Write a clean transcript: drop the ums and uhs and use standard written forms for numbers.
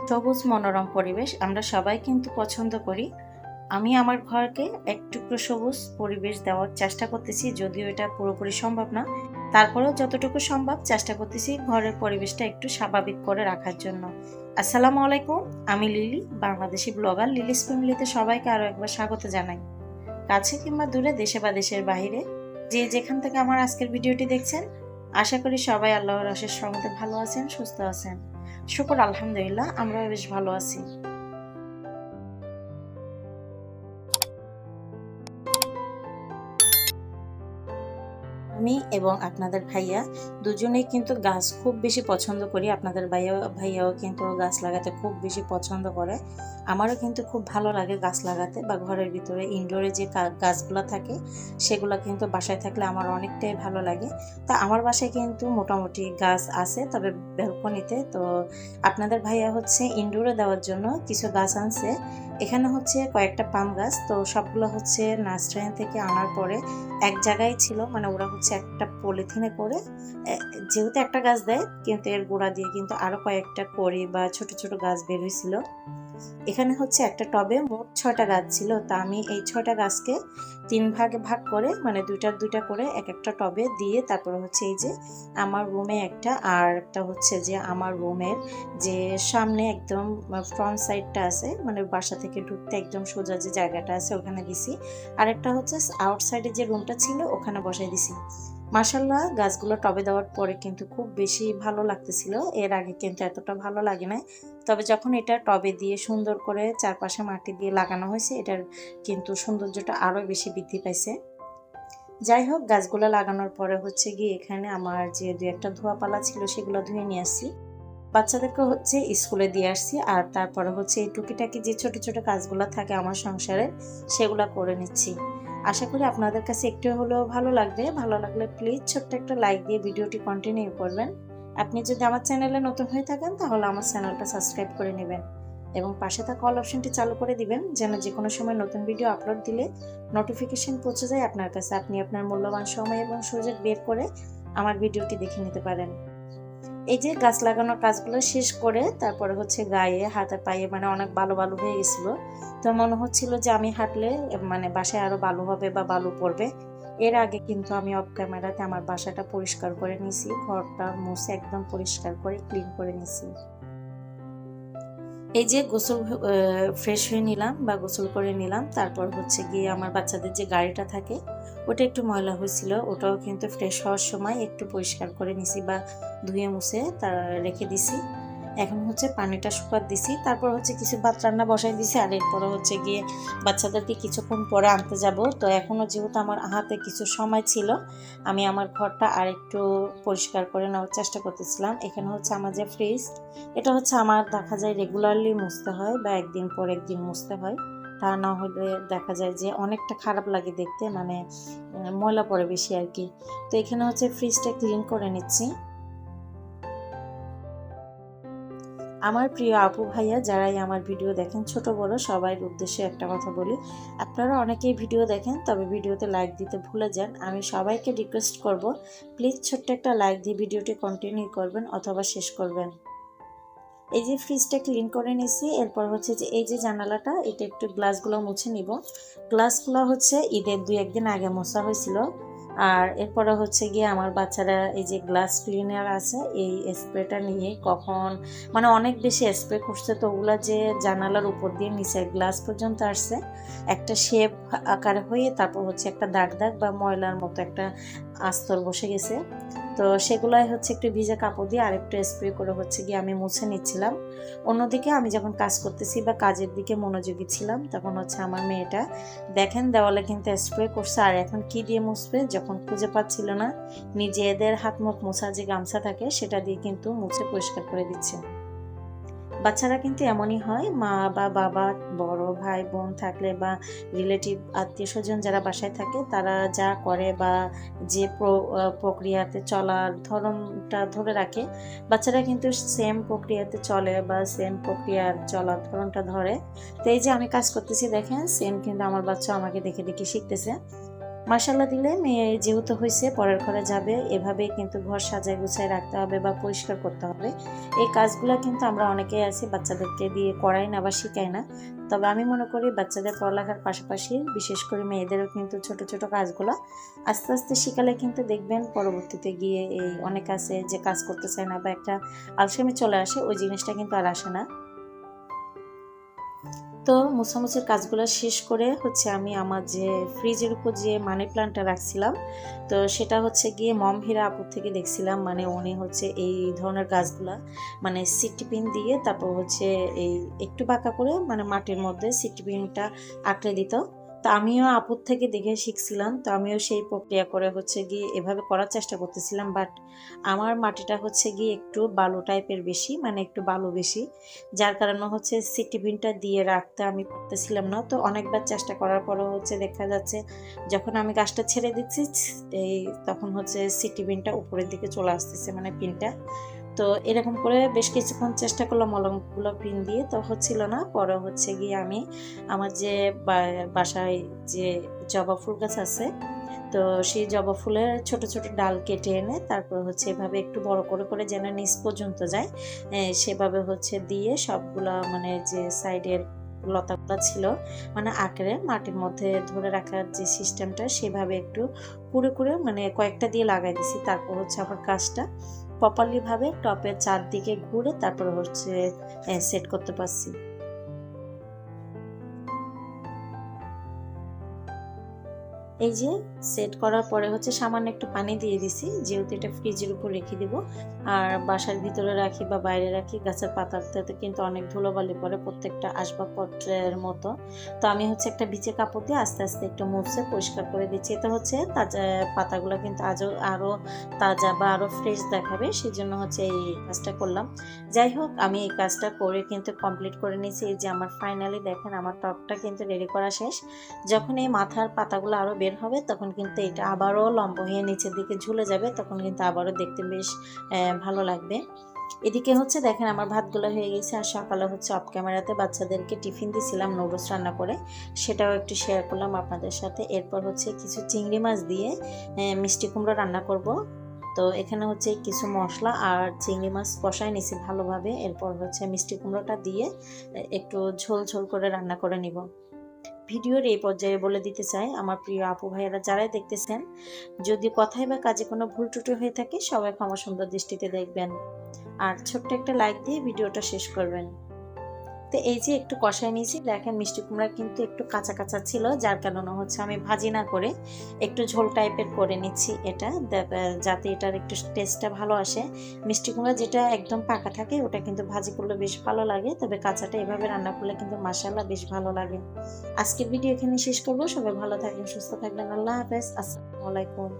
সবুজ মনোরম পরিবেশ আমরা সবাই কিন্তু পছন্দ করি। আমি আমার ঘরকে একটু সবুজ পরিবেশ দেওয়ার চেষ্টা করতেছি, যদিও এটা পুরোপুরি সম্ভব না। তারপরেও যতটুকু সম্ভব চেষ্টা করতেছি ঘরের পরিবেশটা একটু স্বাভাবিক করে রাখার জন্য। আসসালামু আলাইকুম, আমি লিলি, বাংলাদেশি ব্লগার লিলিস ফ্যামিলিতে সবাইকে আরো একবার স্বাগত জানাই। কাছে কিংবা দূরে, দেশে বা দেশের বাইরে, যে যেখান থেকে আমার আজকের ভিডিওটি দেখছেন, আশা করি সবাই আল্লাহর অশেষ রহমতে ভালো আছেন, সুস্থ আছেন। শুকর আলহামদুলিল্লাহ, আমরা বেশ ভালো আছি। আমি এবং আপনাদের ভাইয়া দুজনেই কিন্তু গাছ খুব বেশি পছন্দ করি। আপনাদের ভাইয়াও কিন্তু গাছ লাগাতে খুব বেশি পছন্দ করে। আমারও কিন্তু খুব ভালো লাগে গাছ লাগাতে, বা ঘরের ভিতরে ইনডোরে যে গাছগুলো থাকে সেগুলো কিন্তু বাসায় থাকলে আমার অনেকটাই ভালো লাগে। তা আমার বাসায় কিন্তু মোটামুটি গাছ আছে, তবে ব্যালকনিতে। তো আপনাদের ভাইয়া হচ্ছে ইনডোরে দেওয়ার জন্য কিছু গাছ আনছে। এখানে হচ্ছে কয়েকটা পাম গাছ, তো সবগুলো হচ্ছে নার্সারি থেকে আনার পরে এক জায়গায় ছিল, মানে ওরা হচ্ছে একটা পলিথিনে করে, যেহেতু একটা গাছ দেয় কিন্তু এর গোড়া দিয়ে কিন্তু আরো কয়েকটা কড়ি বা ছোট ছোট গাছ বের হয়েছিল। এখানে হচ্ছে একটা টবে মোট 6টা গাছ ছিল। তা আমি এই 6টা গাছকে 3 ভাগে ভাগ করে, মানে দুইটা দুইটা করে এক একটা টবে দিয়ে, তারপরে হচ্ছে এই যে আমার রুমে একটা, আর একটা হচ্ছে যে আমার রুমের যে সামনে একদম ফ্রন্ট সাইডটা আছে, মানে বাসা থেকে ঢুকতে একদম সোজা যে জায়গাটা আছে ওখানে দিছি। আর একটা হচ্ছে আউটসাইডে যে রুমটা ছিল ওখানে বসাই দিছি। মাশাল্লাহ, গাছগুলো টবে দেওয়ার পরে কিন্তু খুব বেশি ভালো লাগতেছিল। এর আগে কিন্তু এতটা ভালো লাগে না, তবে যখন এটা টবে দিয়ে সুন্দর করে চারপাশে মাটি দিয়ে লাগানো হয়েছে, এটার কিন্তু সৌন্দর্যটা আরো বেশি বৃদ্ধি পাইছে। যাই হোক, গাছগুলো লাগানোর পরে হচ্ছে গিয়ে এখানে আমার যে দু একটা ধোয়াপালা ছিল সেগুলো ধুয়ে নিয়ে আসছি। বাচ্চাদেরকে হচ্ছে স্কুলে দিয়ে আসছি, আর তারপরে হচ্ছে এই টুকিটাকি যে ছোট ছোট কাজগুলো থাকে আমার সংসারে সেগুলো করে নিচ্ছি। আশা করি আপনাদের কাছে একটু হলেও ভালো লাগবে। ভালো লাগলে প্লিজ ছোট্ট একটা লাইক দিয়ে ভিডিওটি কন্টিনিউ করবেন। আপনি যদি আমার চ্যানেলে নতুন হয়ে থাকেন তাহলে আমার চ্যানেলটা সাবস্ক্রাইব করে নেবেন এবং পাশে থাকা অল অপশনটি চালু করে দিবেন, যেন যে কোনো সময় নতুন ভিডিও আপলোড দিলে নোটিফিকেশন পৌঁছে যায় আপনার কাছে। আপনি আপনার মূল্যবান সময় এবং সুযোগ বের করে আমার ভিডিওটি দেখে নিতে পারেন। এই যে গাছ লাগানোর কাজগুলো শেষ করে তারপরে হচ্ছে গায়ে হাতে পায়ে মানে অনেক বালু বালু হয়ে গেছিল। তো মনে হচ্ছিল যে আমি হাঁটলে মানে বাসায় আরো বালু হবে বা বালু পড়বে। এর আগে কিন্তু আমি অফ ক্যামেরাতে আমার বাসাটা পরিষ্কার করে নিয়েছি, ঘরটা মুছে একদম পরিষ্কার করে ক্লিন করে নিয়েছি। এই যে গোসল ফ্রেশ হয়ে নিলাম বা গোসল করে নিলাম, তারপর হচ্ছে গিয়ে আমার বাচ্চাদের যে গাড়িটা থাকে ওটা একটু ময়লা হয়েছিল, ওটাও কিন্তু ফ্রেশ হওয়ার সময় একটু পরিষ্কার করে নিছি বা ধুয়ে মুছে রেখে দিছি। এখন হচ্ছে পানিটা শুকাত দিছি, তারপর হচ্ছে কিছু ভাত রান্না বসাই দিছি। আর এরপরে হচ্ছে গিয়ে বাচ্চাদেরকে কিছুক্ষণ পরে আনতে যাব। তো এখনও যেহেতু আমার হাতে কিছু সময় ছিল, আমি আমার ঘরটা আর একটু পরিষ্কার করে নেওয়ার চেষ্টা করতেছিলাম। এখানে হচ্ছে আমার যে ফ্রিজ, এটা হচ্ছে আমার দেখা যায় রেগুলারলি মুছতে হয় বা একদিন পর একদিন মুছতে হয়। তা না হলে দেখা যায় যে অনেকটা খারাপ লাগে দেখতে, মানে ময়লা পড়ে বেশি আর কি। তো এখানে হচ্ছে ফ্রিজটা ক্লিন করে নিচ্ছি। আমার প্রিয় আপু ভাইয়া যারাই আমার ভিডিও দেখেন, ছোট বড় সবার উদ্দেশ্যে একটা কথা বলি, আপনারা অনেকেই ভিডিও দেখেন তবে ভিডিওতে লাইক দিতে ভুলে যান। আমি সবাইকে রিকোয়েস্ট করব, প্লিজ ছোট্ট একটা লাইক দিয়ে ভিডিওটি কন্টিনিউ করবেন অথবা শেষ করবেন। এই যে ফ্রিজটা ক্লিন করে নিছি, এরপর হচ্ছে যে এই যে জানালাটা, এটা একটু গ্লাসগুলো মুছে নিব। গ্লাসগুলো হচ্ছে ঈদের 2-1 দিন আগে মোছা হয়েছিল। আর এরপরে হচ্ছে গিয়ে আমার বাচ্চারা এই যে গ্লাস ক্লিনার আছে এই স্প্রেটা নিয়ে কখন মানে অনেক বেশি স্প্রে করছে, তো ওগুলা যে জানালার উপর দিয়ে নিচে গ্লাস পর্যন্ত আসছে, একটা শেপ আকারে হয়ে তারপর হচ্ছে একটা দাগ দাগ বা ময়লার মতো একটা আস্তর বসে গেছে। তো সেগুলাই হচ্ছে একটু ভিজা কাপড় দিয়ে আরেকটু স্প্রে করে হচ্ছে গিয়ে আমি মুছে নিচ্ছিলাম। অন্যদিকে আমি যখন কাজ করতেছি বা কাজের দিকে মনোযোগী ছিলাম, তখন হচ্ছে আমার মেয়েটা দেখেন দেওয়ালে কিন্তু স্প্রে করছে, আর এখন কি দিয়ে মুছবে যখন খুঁজে পাচ্ছিল না, নিজেদের হাত মুখ মোছা যে গামছা থাকে সেটা দিয়ে কিন্তু মুছে পরিষ্কার করে দিচ্ছে। বাচ্চারা কিন্তু এমনই হয়, মা বা বাবা, বড় ভাই বোন থাকলে বা রিলেটিভ আত্মীয় স্বজন যারা বাসায় থাকে তারা যা করে বা যে প্রক্রিয়াতে চলার ধরনটা ধরে রাখে, বাচ্চারা কিন্তু সেম প্রক্রিয়াতে চলে বা সেম প্রক্রিয়ার চলার ধরনটা ধরে। তো এই যে আমি কাজ করতেছি দেখেন, সেম কিন্তু আমার বাচ্চা আমাকে দেখে দেখে শিখতেছে। মশলা দিলে মেয়ে যেহেতু হয়েছে পরের ঘরে যাবে, এভাবেই কিন্তু ঘর সাজায় গুছায় রাখতে হবে বা পরিষ্কার করতে হবে। এই কাজগুলো কিন্তু আমরা অনেকেই আছি বাচ্চাদেরকে দিয়ে করাই না বা শিখাই না। তবে আমি মনে করি বাচ্চাদের পড়ালেখার পাশাপাশি বিশেষ করে মেয়েদেরও কিন্তু ছোট ছোট কাজগুলো আস্তে আস্তে শিখালে কিন্তু দেখবেন পরবর্তীতে গিয়ে এই অনেক আছে যে কাজ করতে চায় না বা একটা আলসেমি চলে আসে, ওই জিনিসটা কিন্তু আর আসে না। তো মোছামুছির কাজগুলো শেষ করে হচ্ছে আমি আমার যে ফ্রিজের উপর যে মানি প্ল্যান্টটা রাখছিলাম, তো সেটা হচ্ছে গিয়ে মমহিরা আপুর থেকে দেখছিলাম, মানে উনি হচ্ছে এই ধরনের গাছগুলা মানে সিটিপিন দিয়ে তারপর হচ্ছে এই একটু বাঁকা করে মানে মাটির মধ্যে সিটিপিনটা আঁকড়ে দিত। তো আমিও আপুর থেকে দেখে শিখছিলাম, তো আমিও সেই প্রক্রিয়া করে হচ্ছে গিয়ে এভাবে করার চেষ্টা করতেছিলাম। বাট আমার মাটিটা হচ্ছে গিয়ে একটু বালু টাইপের বেশি, মানে একটু বালু বেশি, যার কারণে হচ্ছে সিটিপিনটা দিয়ে রাখতে আমি পারতেছিলাম না। তো অনেকবার চেষ্টা করার পরেও হচ্ছে দেখা যাচ্ছে যখন আমি গাছটা ছেড়ে দিচ্ছি এই তখন হচ্ছে সিটিপিনটা উপরের দিকে চলে আসতেছে, মানে পিনটা। তো এরকম করে বেশ কিছুক্ষণ চেষ্টা করলাম মলমগুলো পিন দিয়ে, তো হচ্ছিল না। পরে হচ্ছে গিয়ে আমি আমার যে বাসায় যে জবা ফুল গাছ আছে, তো সেই জবা ফুলের ছোট ছোট ডাল কেটে এনে তারপর হচ্ছে এভাবে একটু বড় করে করে যেন নিচ পর্যন্ত যায়, সেভাবে হচ্ছে দিয়ে সবগুলা মানে যে সাইডের লতাগুলো ছিল মানে আঁকড়ে মাটির মধ্যে ধরে রাখার যে সিস্টেমটা, সেভাবে একটু কুড়ে কুড়ে মানে কয়েকটা দিয়ে লাগাই দিছি। তারপর হচ্ছে আবার কাজটা প্রপারলি ভাবে টপের চারদিকে ঘুরে তারপর হচ্ছে সেট করতে পারছি। এই যে সেট করার পরে হচ্ছে সামান্য একটু পানি দিয়ে দিছি, যেহেতু এটা ফ্রিজের উপর রেখে দিব। আর বাসার ভিতরে রাখি বা বাইরে রাখি গাছের পাতাতে কিন্তু অনেক ধুলোবালি পড়ে প্রত্যেকটা আসবাবপত্রের মতো। তো আমি হচ্ছে একটা ভিজে কাপড় দিয়ে আস্তে আস্তে একটু মুছে পরিষ্কার করে দিচ্ছি। এটা হচ্ছে তাজা পাতাগুলো কিন্তু আরও তাজা বা আরও ফ্রেশ দেখাবে, সেই জন্য হচ্ছে এই কাজটা করলাম। যাই হোক, আমি এই কাজটা করে কিন্তু কমপ্লিট করে নিয়েছি। এই যে আমার ফাইনালি দেখেন আমার টপটা কিন্তু রেডি করা শেষ। যখন এই মাথার পাতাগুলো আরও বের হবে তখন কিন্তু এটা আবারও লম্বা হয়ে নিচের দিকে ঝুলে যাবে, তখন কিন্তু আবারও দেখতে বেশ ভালো লাগবে। এদিকে হচ্ছে দেখেন আমার ভাতগুলো হয়ে গেছে। আর সকালে হচ্ছে অফ ক্যামেরাতে বাচ্চাদেরকে টিফিন দিয়েছিলাম নুডলস রান্না করে, সেটাও একটু শেয়ার করলাম আপনাদের সাথে। এরপর হচ্ছে কিছু চিংড়ি মাছ দিয়ে মিষ্টি কুমড়ো রান্না করব। তো এখানে হচ্ছে কিছু মশলা আর চিংড়ি মাছ কষায় নিছি ভালোভাবে। এরপর হচ্ছে মিষ্টি কুমড়োটা দিয়ে একটু ঝোল ঝোল করে রান্না করে নিব। ভিডিওর এই পর্যায়ে বলে দিতে চাই আমার প্রিয় আপু ভাইয়েরা যারাই দেখতেছেন, যদি কথায় বা কাজে কোনো ভুল ত্রুটি হয়ে থাকে সবাই ক্ষমা সুন্দর দৃষ্টিতে দেখবেন। আর ছোট্ট একটা লাইক দিয়ে ভিডিওটা শেষ করবেন। তো এই যে একটু কষায় নিয়েছি, দেখেন মিষ্টি কুমড়া কিন্তু একটু কাঁচা কাঁচা ছিল, যার কারণে হচ্ছে আমি ভাজি না করে একটু ঝোল টাইপের করে নিচ্ছি এটা, যাতে এটার একটু টেস্টটা ভালো আসে। মিষ্টি কুমড়া যেটা একদম পাকা থাকে ওটা কিন্তু ভাজি করলে বেশ ভালো লাগে, তবে কাঁচাটা এভাবে রান্না করলে কিন্তু মাশাআল্লাহ বেশ ভালো লাগে। আজকের ভিডিও এখানে শেষ করবো। সবাই ভালো থাকবেন, সুস্থ থাকবেন। আল্লাহ হাফেজ, আসসালামু আলাইকুম।